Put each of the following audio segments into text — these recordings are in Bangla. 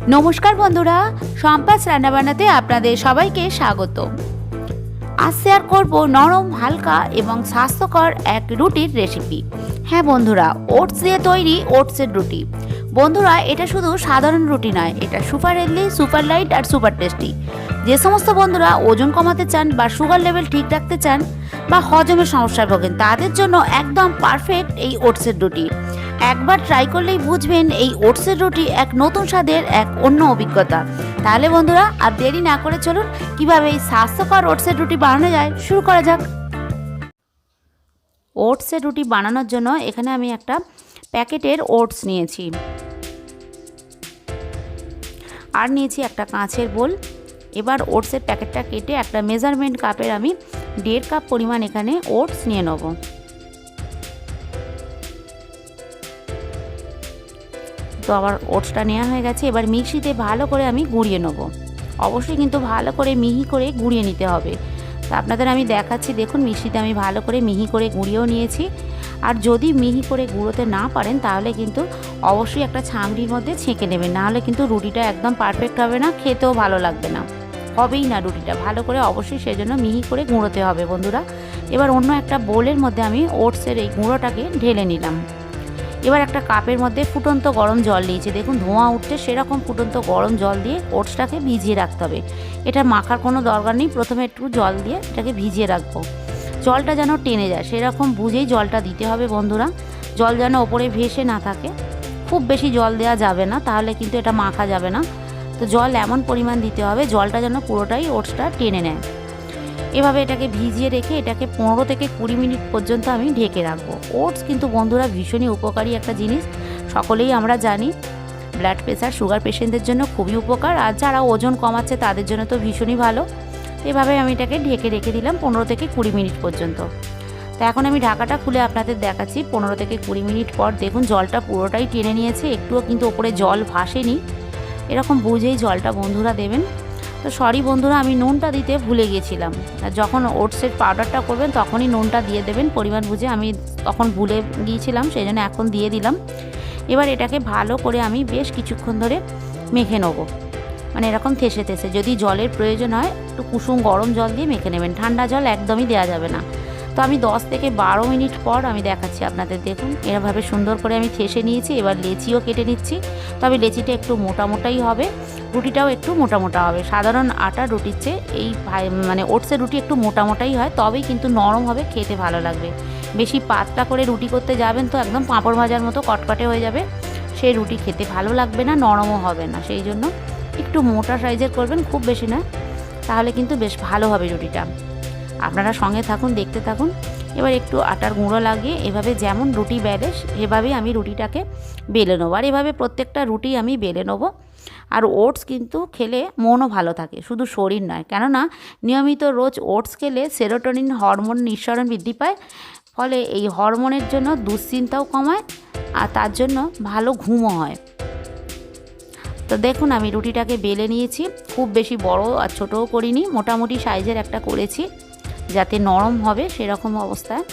নমস্কার বন্ধুরা, সম্পাস রান্নাবান্নাতে আপনাদের সবাইকে স্বাগত। আজ শেয়ার করব নরম, হালকা এবং স্বাস্থ্যকর এক রুটির রেসিপি। হ্যাঁ বন্ধুরা, ওটস দিয়ে তৈরি ওটসের রুটি। বন্ধুরা, এটা শুধু সাধারণ রুটি নয়, এটা সুপার হেলদি, সুপার লাইট আর সুপার টেস্টি। যে সমস্ত বন্ধুরা ওজন কমাতে চান বা সুগার লেভেল ঠিক রাখতে চান বা হজমের সমস্যায় ভোগেন, তাদের জন্য একদম পারফেক্ট এই ওটসের রুটি। একবার ট্রাই করলেই বুঝবেন এই ওটসের রুটি এক নতুন স্বাদের এক অন্য অভিজ্ঞতা। তাহলে বন্ধুরা, আর দেরি না করে চলুন কিভাবে এই স্বাস্থ্যকর ওটসের রুটি বানানো যায় শুরু করা যাক। ওটসের রুটি বানানোর জন্য এখানে আমি একটা প্যাকেটের ওটস নিয়েছি, আর নিয়েছি একটা কাঁচের বোল। এবার ওটসের প্যাকেটটা কেটে একটা মেজারমেন্ট কাপের আমি 1.5 কাপ পরিমাণ এখানে ওটস নিয়ে নেব। তো আবার ওটসটা নেওয়া হয়ে গেছে। এবার মিক্সিতে ভালো করে আমি গুঁড়িয়ে নেব। অবশ্যই কিন্তু ভালো করে মিহি করে গুঁড়িয়ে নিতে হবে। তো আপনাদের আমি দেখাচ্ছি, দেখুন মিক্সিতে আমি ভালো করে মিহি করে গুঁড়িয়েও নিয়েছি। আর যদি মিহি করে গুঁড়োতে না পারেন তাহলে কিন্তু অবশ্যই একটা ছাঁকনির মধ্যে ছেঁকে নেবেন, নাহলে কিন্তু রুটিটা একদম পারফেক্ট হবে না, খেতেও ভালো লাগবে না, হবেই না রুটিটা। ভালো করে অবশ্যই সেজন্য মিহি করে গুঁড়োতে হবে বন্ধুরা। এবার অন্য একটা বোলের মধ্যে আমি ওটসের এই গুঁড়োটাকে ঢেলে নিলাম। এবার একটা কাপের মধ্যে ফুটন্ত গরম জল নিয়েছি, দেখুন ধোঁয়া উঠছে, সেরকম ফুটন্ত গরম জল দিয়ে ওটসটাকে ভিজিয়ে রাখতে হবে। এটা মাখার কোনো দরকার নেই, প্রথমে একটু জল দিয়ে এটাকে ভিজিয়ে রাখবো। জলটা যেন টেনে যায় সেরকম বুঝেই জলটা দিতে হবে বন্ধুরা। জল যেন ওপরে ভেসে না থাকে, খুব বেশি জল দেওয়া যাবে না, তাহলে কিন্তু এটা মাখা যাবে না। তো জল এমন পরিমাণ দিতে হবে জলটা যেন পুরোটাই ওটসটা টেনে নেয়। এভাবে এটাকে ভিজিয়ে রেখে এটাকে 15 থেকে 20 মিনিট পর্যন্ত আমি ঢেকে রাখবো। ওটস কিন্তু বন্ধুরা ভীষণই উপকারী একটা জিনিস, সকলেই আমরা জানি। ব্লাড প্রেশার, সুগার পেশেন্টদের জন্য খুবই উপকার, আর যারা ওজন কমাচ্ছে তাদের জন্য তো ভীষণই ভালো। এভাবে আমি এটাকে ঢেকে রেখে দিলাম 15 থেকে 20 মিনিট পর্যন্ত। তো এখন আমি ঢাকাটা খুলে আপনাদের দেখাচ্ছি। 15 থেকে 20 মিনিট পর দেখুন জলটা পুরোটাই টেনে নিয়েছে, একটুও কিন্তু ওপরে জল ভাসেনি। এরকম বুঝেই জলটা বন্ধুরা দেবেন। তো সরি বন্ধুরা, আমি নুনটা দিতে ভুলে গিয়েছিলাম। যখন ওটসের পাউডারটা করবেন তখনই নুনটা দিয়ে দেবেন পরিমাণ বুঝে, আমি তখন ভুলে গিয়েছিলাম, সেই জন্য এখন দিয়ে দিলাম। এবার এটাকে ভালো করে আমি বেশ কিছুক্ষণ ধরে মেখে নেব, মানে এরকম থেসে থেসে। যদি জলের প্রয়োজন হয় একটু কুসুম গরম জল দিয়ে মেখে নেবেন, ঠান্ডা জল একদমই দেওয়া যাবে না। তো আমি 10 থেকে 12 মিনিট পর আমি দেখাচ্ছি আপনাদের, দেখুন এরভাবে সুন্দর করে আমি থেসে নিয়েছি। এবার লেচিও কেটে নিচ্ছি, তবে লেচিটা একটু মোটা মোটাই হবে, রুটিটাও একটু মোটা মোটা হবে। সাধারণ আটার রুটির চেয়ে এই মানে ওটসের রুটি একটু মোটা মোটাই হয়, তবেই কিন্তু নরম হবে, খেতে ভালো লাগবে। বেশি পাতলা করে রুটি করতে যাবেন তো একদম পাঁপড় ভাজার মতো কটকটে হয়ে যাবে, সেই রুটি খেতে ভালো লাগবে না, নরমও হবে না। সেই জন্য একটু মোটা সাইজের করবেন, খুব বেশি না, তাহলে কিন্তু বেশ ভালো হবে রুটিটা। আপনারা সঙ্গে থাকুন, দেখতে থাকুন। এবার একটু আটার গুঁড়ো লাগিয়ে এভাবে যেমন রুটি বেলে এভাবেই আমি রুটিটাকে বেলে নেবো। আর এভাবে প্রত্যেকটা রুটি আমি বেলে নেবো। আর ওটস কিন্তু খেলে মনও ভালো থাকে, শুধু শরীর নয়, কেননা নিয়মিত রোজ ওটস খেলে সেরোটোনিন হরমোন নিঃসরণ বৃদ্ধি পায়, ফলে এই হরমোনের জন্য দুশ্চিন্তাও কমায়, আর তার জন্য ভালো ঘুমও হয়। তো দেখুন আমি রুটিটাকে বেলে নিয়েছি, খুব বেশি বড় আর ছোটও করিনি, মোটামুটি সাইজের একটা করেছি যাতে নরম হবে সেরকম অবস্থায়।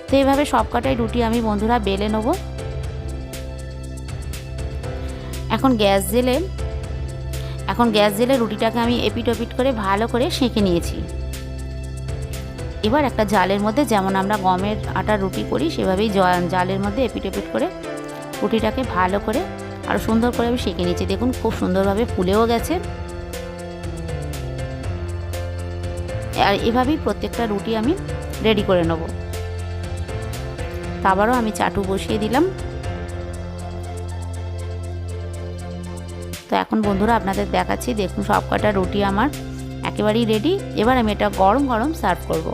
তো এইভাবে সবকটাই রুটি আমি বন্ধুরা বেলে নেব। এখন গ্যাস জেলে রুটিটাকে আমি এপিট ওপিট করে ভালো করে সেঁকে নিয়েছি। এবার একটা জালের মধ্যে, যেমন আমরা গমের আটার রুটি করি সেভাবেই জালের মধ্যে এপিট ওপিট করে রুটিটাকে ভালো করে আরও সুন্দর করে আমি সেঁকে নিয়েছি। দেখুন খুব সুন্দরভাবে ফুলেও গেছে। আর এভাবেই প্রত্যেকটা রুটি আমি রেডি করে নেব। আবারও আমি চাটু বসিয়ে দিলাম। তো এখন বন্ধুরা আপনাদের দেখাচ্ছি, দেখুন সবকটা রুটি আমার একেবারেই রেডি। এবার আমি এটা গরম গরম সার্ভ করব।